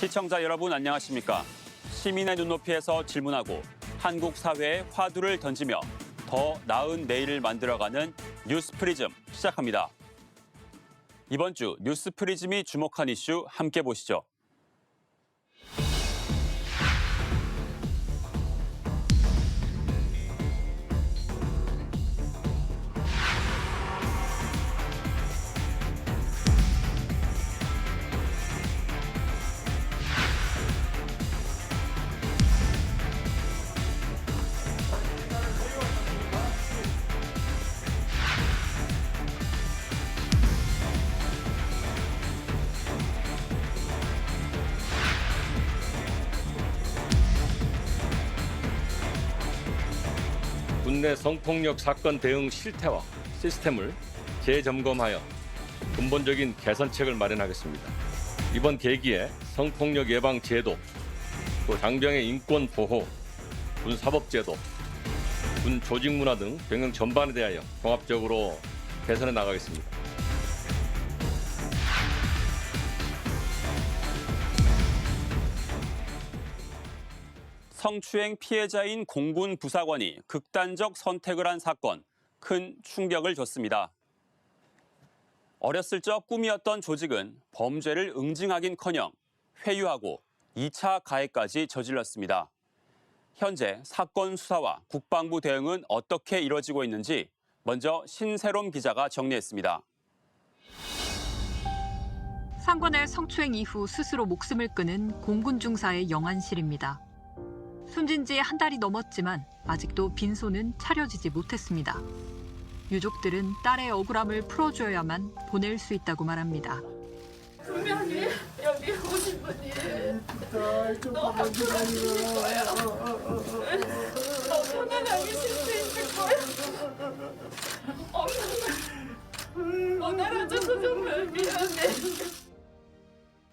시청자 여러분 안녕하십니까? 시민의 눈높이에서 질문하고 한국 사회에 화두를 던지며 더 나은 내일을 만들어가는 뉴스프리즘 시작합니다. 이번 주 뉴스프리즘이 주목한 이슈 함께 보시죠. 국내 성폭력 사건 대응 실태와 시스템을 재점검하여 근본적인 개선책을 마련하겠습니다. 이번 계기에 성폭력 예방 제도, 또 장병의 인권 보호, 군 사법제도, 군 조직 문화 등 병영 전반에 대하여 종합적으로 개선해 나가겠습니다. 성추행 피해자인 공군 부사관이 극단적 선택을 한 사건, 큰 충격을 줬습니다. 어렸을 적 꿈이었던 조직은 범죄를 응징하긴커녕 회유하고 2차 가해까지 저질렀습니다. 현재 사건 수사와 국방부 대응은 어떻게 이뤄지고 있는지 먼저 신세롬 기자가 정리했습니다. 상관의 성추행 이후 스스로 목숨을 끊은 공군 중사의 영안실입니다. 숨진 지 한 달이 넘었지만 아직도 빈손은 차려지지 못했습니다. 유족들은 딸의 억울함을 풀어줘야만 보낼 수 있다고 말합니다. 분명히 여기 오신 분이 너무 좋아하시는 거예요. 너무나 남기실 수 있을 거예요. 못 알아줘서 정말 미안해.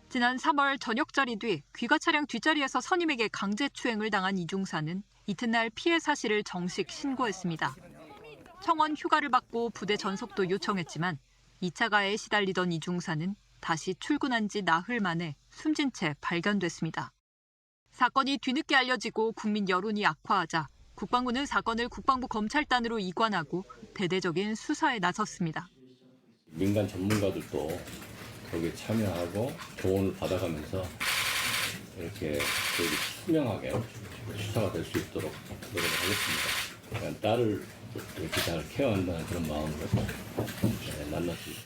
지난 3월 저녁자리 뒤 귀가 차량 뒷자리에서 선임에게 강제추행을 당한 이중사는 이튿날 피해 사실을 정식 신고했습니다. 청원 휴가를 받고 부대 전속도 요청했지만 2차 가해에 시달리던 이중사는 다시 출근한 지 나흘 만에 숨진 채 발견됐습니다. 사건이 뒤늦게 알려지고 국민 여론이 악화하자 국방부는 사건을 국방부 검찰단으로 이관하고 대대적인 수사에 나섰습니다. 민간 전문가들도 거기에 참여하고 조언을 받아가면서 이렇게 투명하게 수사가 될 수 있도록 노력을 하겠습니다. 딸을 이렇게 잘 케어한다는 그런 마음으로 만났습니다.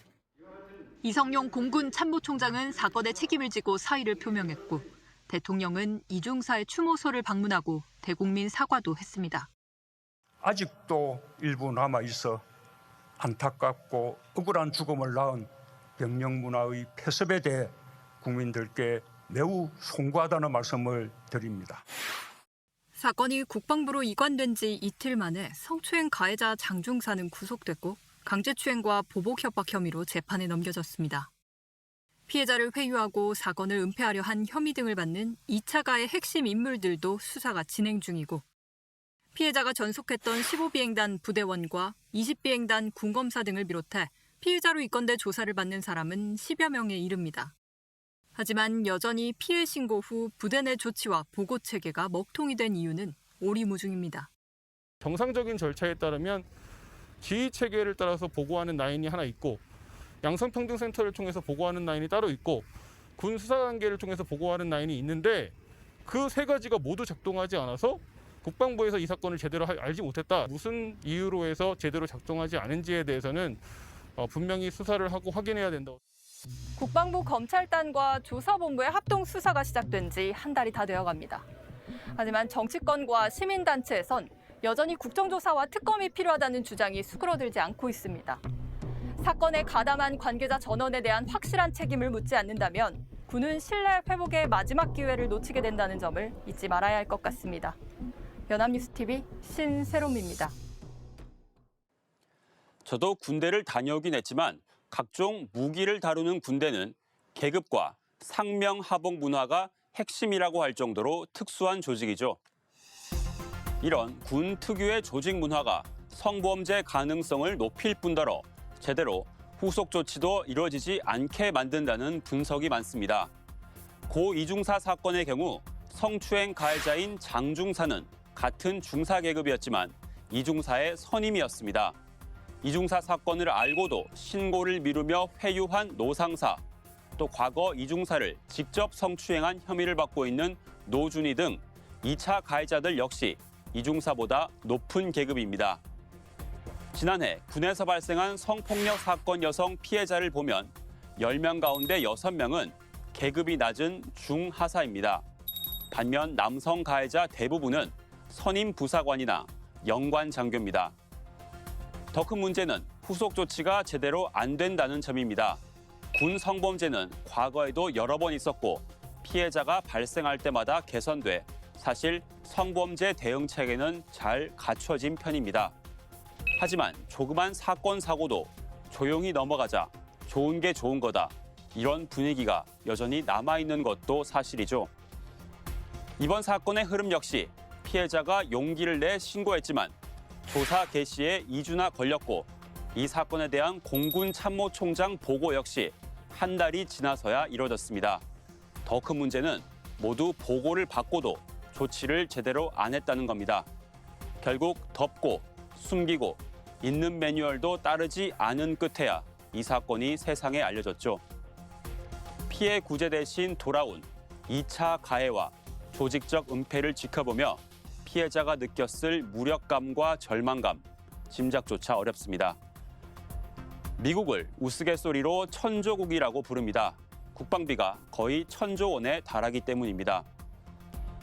이성용 공군 참모총장은 사건의 책임을 지고 사의를 표명했고 대통령은 이중사의 추모소를 방문하고 대국민 사과도 했습니다. 아직도 일부 남아있어 안타깝고 억울한 죽음을 낳은 병영 문화의 폐습에 대해 국민들께 매우 송구하다는 말씀을 드립니다. 사건이 국방부로 이관된 지 이틀 만에 성추행 가해자 장중사는 구속됐고 강제추행과 보복협박 혐의로 재판에 넘겨졌습니다. 피해자를 회유하고 사건을 은폐하려 한 혐의 등을 받는 2차 가해 핵심 인물들도 수사가 진행 중이고 피해자가 전속했던 15비행단 부대원과 20비행단 군검사 등을 비롯해 피해자로 입건돼 조사를 받는 사람은 10여 명에 이릅니다. 하지만 여전히 피해 신고 후 부대 내 조치와 보고 체계가 먹통이 된 이유는 오리무중입니다. 정상적인 절차에 따르면 지휘 체계를 따라서 보고하는 라인이 하나 있고 양성평등센터를 통해서 보고하는 라인이 따로 있고 군 수사관계를 통해서 보고하는 라인이 있는데 그 세 가지가 모두 작동하지 않아서 국방부에서 이 사건을 제대로 알지 못했다. 무슨 이유로 해서 제대로 작동하지 않은지에 대해서는 분명히 수사를 하고 확인해야 된다. 국방부 검찰단과 조사본부의 합동 수사가 시작된 지 한 달이 다 되어갑니다. 하지만 정치권과 시민단체에선 여전히 국정조사와 특검이 필요하다는 주장이 수그러들지 않고 있습니다. 사건에 가담한 관계자 전원에 대한 확실한 책임을 묻지 않는다면 군은 신뢰 회복의 마지막 기회를 놓치게 된다는 점을 잊지 말아야 할 것 같습니다. 연합뉴스TV 신세롬입니다. 저도 군대를 다녀오긴 했지만 각종 무기를 다루는 군대는 계급과 상명하복 문화가 핵심이라고 할 정도로 특수한 조직이죠. 이런 군 특유의 조직 문화가 성범죄 가능성을 높일 뿐더러 제대로 후속 조치도 이루어지지 않게 만든다는 분석이 많습니다. 고 이중사 사건의 경우 성추행 가해자인 장중사는 같은 중사 계급이었지만 이중사의 선임이었습니다. 이중사 사건을 알고도 신고를 미루며 회유한 노상사, 또 과거 이중사를 직접 성추행한 혐의를 받고 있는 노준희 등 2차 가해자들 역시 이중사보다 높은 계급입니다. 지난해 군에서 발생한 성폭력 사건 여성 피해자를 보면 10명 가운데 6명은 계급이 낮은 중하사입니다. 반면 남성 가해자 대부분은 선임 부사관이나 영관 장교입니다. 더 큰 문제는 후속 조치가 제대로 안 된다는 점입니다. 군 성범죄는 과거에도 여러 번 있었고 피해자가 발생할 때마다 개선돼 사실 성범죄 대응 체계는 잘 갖춰진 편입니다. 하지만 조그만 사건 사고도 조용히 넘어가자 좋은 게 좋은 거다. 이런 분위기가 여전히 남아있는 것도 사실이죠. 이번 사건의 흐름 역시 피해자가 용기를 내 신고했지만 조사 개시에 2주나 걸렸고 이 사건에 대한 공군 참모총장 보고 역시 한 달이 지나서야 이뤄졌습니다. 더 큰 문제는 모두 보고를 받고도 조치를 제대로 안 했다는 겁니다. 결국 덮고 숨기고 있는 매뉴얼도 따르지 않은 끝에야 이 사건이 세상에 알려졌죠. 피해 구제 대신 돌아온 2차 가해와 조직적 은폐를 지켜보며 피해자가 느꼈을 무력감과 절망감, 짐작조차 어렵습니다. 미국을 우스갯소리로 천조국이라고 부릅니다. 국방비가 거의 1,000조 원에 달하기 때문입니다.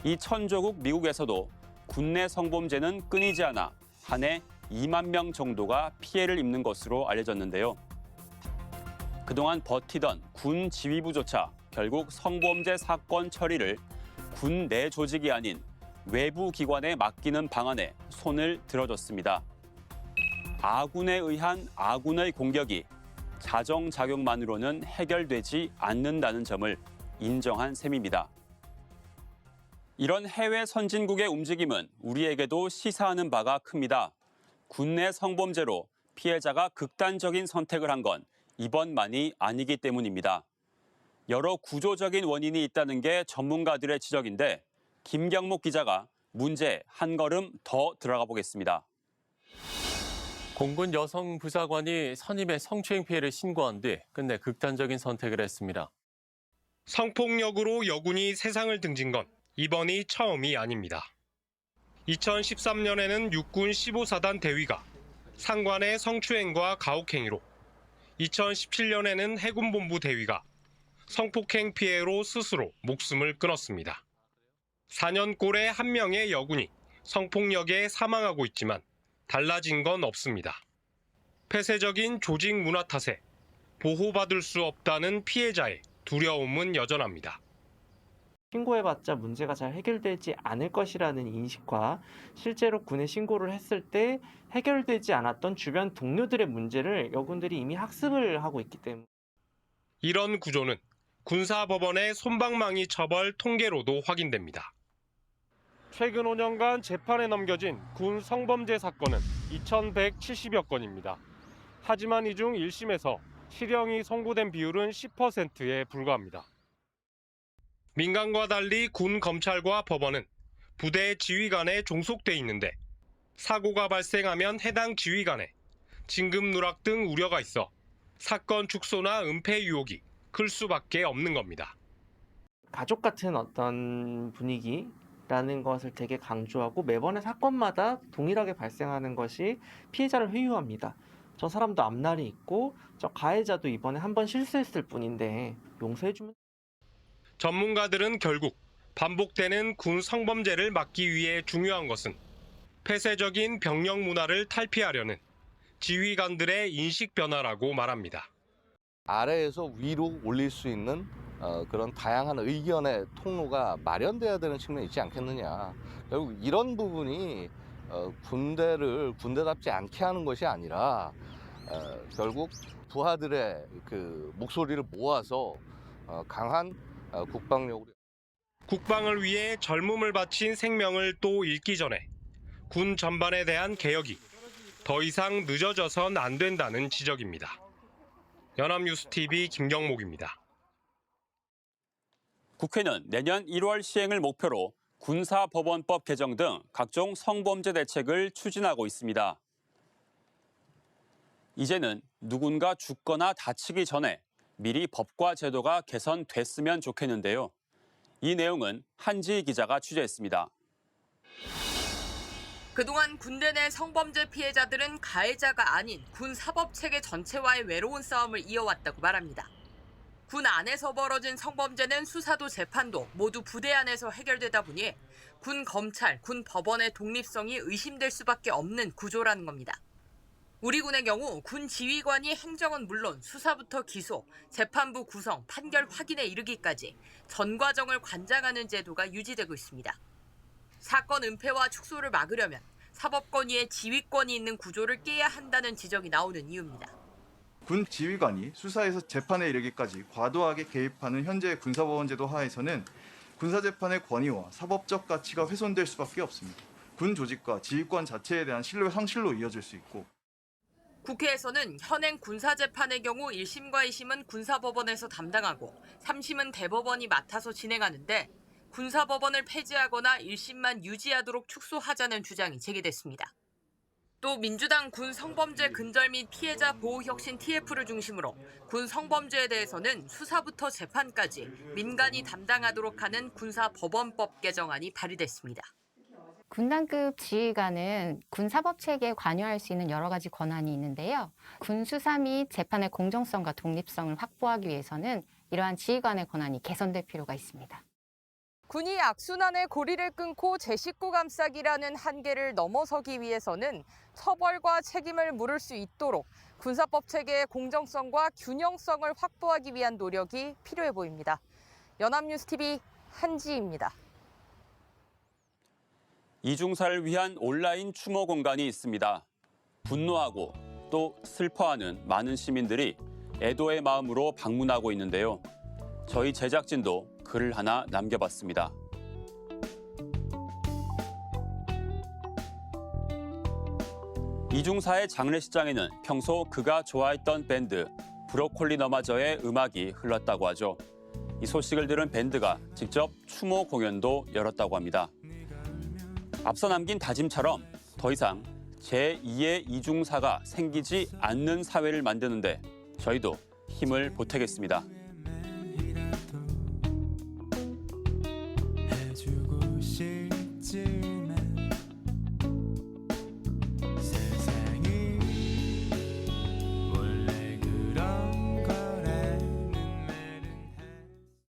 이 천조국 미국에서도 군내 성범죄는 끊이지 않아 한 해 2만 명 정도가 피해를 입는 것으로 알려졌는데요. 그동안 버티던 군 지휘부조차 결국 성범죄 사건 처리를 군 내 조직이 아닌 외부 기관에 맡기는 방안에 손을 들어줬습니다. 아군에 의한 아군의 공격이 자정작용만으로는 해결되지 않는다는 점을 인정한 셈입니다. 이런 해외 선진국의 움직임은 우리에게도 시사하는 바가 큽니다. 군내 성범죄로 피해자가 극단적인 선택을 한 건 이번만이 아니기 때문입니다. 여러 구조적인 원인이 있다는 게 전문가들의 지적인데 김경목 기자가 문제에 한 걸음 더 들어가 보겠습니다. 공군 여성 부사관이 선임의 성추행 피해를 신고한 뒤 끝내 극단적인 선택을 했습니다. 성폭력으로 여군이 세상을 등진 건 이번이 처음이 아닙니다. 2013년에는 육군 15사단 대위가 상관의 성추행과 가혹행위로, 2017년에는 해군본부 대위가 성폭행 피해로 스스로 목숨을 끊었습니다. 4년꼴의 한 명의 여군이 성폭력에 사망하고 있지만 달라진 건 없습니다. 폐쇄적인 조직 문화 탓에 보호받을 수 없다는 피해자의 두려움은 여전합니다. 신고해봤자 문제가 잘 해결되지 않을 것이라는 인식과 실제로 군에 신고를 했을 때 해결되지 않았던 주변 동료들의 문제를 여군들이 이미 학습을 하고 있기 때문에 이런 구조는 군사법원의 솜방망이 처벌 통계로도 확인됩니다. 최근 5년간 재판에 넘겨진 군 성범죄 사건은 2,170여 건입니다. 하지만 이 중 1심에서 실형이 선고된 비율은 10%에 불과합니다. 민간과 달리 군 검찰과 법원은 부대 지휘관에 종속돼 있는데 사고가 발생하면 해당 지휘관에 진급 누락 등 우려가 있어 사건 축소나 은폐 유혹이 클 수밖에 없는 겁니다. 가족 같은 어떤 분위기라는 것을 되게 강조하고 매번의 사건마다 동일하게 발생하는 것이 피해자를 회유합니다. 저 사람도 앞날이 있고 저 가해자도 이번에 한번 실수했을 뿐인데 용서해주면. 전문가들은 결국 반복되는 군 성범죄를 막기 위해 중요한 것은 폐쇄적인 병력 문화를 탈피하려는 지휘관들의 인식 변화라고 말합니다. 아래에서 위로 올릴 수 있는 그런 다양한 의견의 통로가 마련돼야 되는 측면이 있지 않겠느냐. 결국 이런 부분이 군대를 군대답지 않게 하는 것이 아니라 결국 부하들의 그 목소리를 모아서 강한 국방력으로. 국방을 위해 젊음을 바친 생명을 또 잃기 전에 군 전반에 대한 개혁이 더 이상 늦어져선 안 된다는 지적입니다. 연합뉴스TV 김경목입니다. 국회는 내년 1월 시행을 목표로 군사법원법 개정 등 각종 성범죄 대책을 추진하고 있습니다. 이제는 누군가 죽거나 다치기 전에 미리 법과 제도가 개선됐으면 좋겠는데요. 이 내용은 한지희 기자가 취재했습니다. 그동안 군대 내 성범죄 피해자들은 가해자가 아닌 군 사법체계 전체와의 외로운 싸움을 이어왔다고 말합니다. 군 안에서 벌어진 성범죄는 수사도 재판도 모두 부대 안에서 해결되다 보니 군 검찰, 군 법원의 독립성이 의심될 수밖에 없는 구조라는 겁니다. 우리 군의 경우 군 지휘관이 행정은 물론 수사부터 기소, 재판부 구성, 판결 확인에 이르기까지 전 과정을 관장하는 제도가 유지되고 있습니다. 사건 은폐와 축소를 막으려면 사법권위에 지휘권이 있는 구조를 깨야 한다는 지적이 나오는 이유입니다. 군 지휘관이 수사에서 재판에 이르기까지 과도하게 개입하는 현재의 군사법원제도 하에서는 군사재판의 권위와 사법적 가치가 훼손될 수밖에 없습니다. 군 조직과 지휘권 자체에 대한 신뢰 상실로 이어질 수 있고. 국회에서는 현행 군사재판의 경우 1심과 2심은 군사법원에서 담당하고 3심은 대법원이 맡아서 진행하는데 군사법원을 폐지하거나 1심만 유지하도록 축소하자는 주장이 제기됐습니다. 또 민주당 군 성범죄 근절 및 피해자 보호 혁신 TF를 중심으로 군 성범죄에 대해서는 수사부터 재판까지 민간이 담당하도록 하는 군사법원법 개정안이 발의됐습니다. 군단급 지휘관은 군사법체계에 관여할 수 있는 여러 가지 권한이 있는데요. 군수사 및 재판의 공정성과 독립성을 확보하기 위해서는 이러한 지휘관의 권한이 개선될 필요가 있습니다. 군이 악순환의 고리를 끊고 제 식구 감싸기라는 한계를 넘어서기 위해서는 처벌과 책임을 물을 수 있도록 군사법 체계의 공정성과 균형성을 확보하기 위한 노력이 필요해 보입니다. 연합뉴스TV 한지희입니다. 이중사를 위한 온라인 추모 공간이 있습니다. 분노하고 또 슬퍼하는 많은 시민들이 애도의 마음으로 방문하고 있는데요. 저희 제작진도 글을 하나 남겨봤습니다. 이중사의 장례식장에는 평소 그가 좋아했던 밴드 브로콜리 너마저의 음악이 흘렀다고 하죠. 이 소식을 들은 밴드가 직접 추모 공연도 열었다고 합니다. 앞서 남긴 다짐처럼 더 이상 제2의 이중사가 생기지 않는 사회를 만드는데 저희도 힘을 보태겠습니다.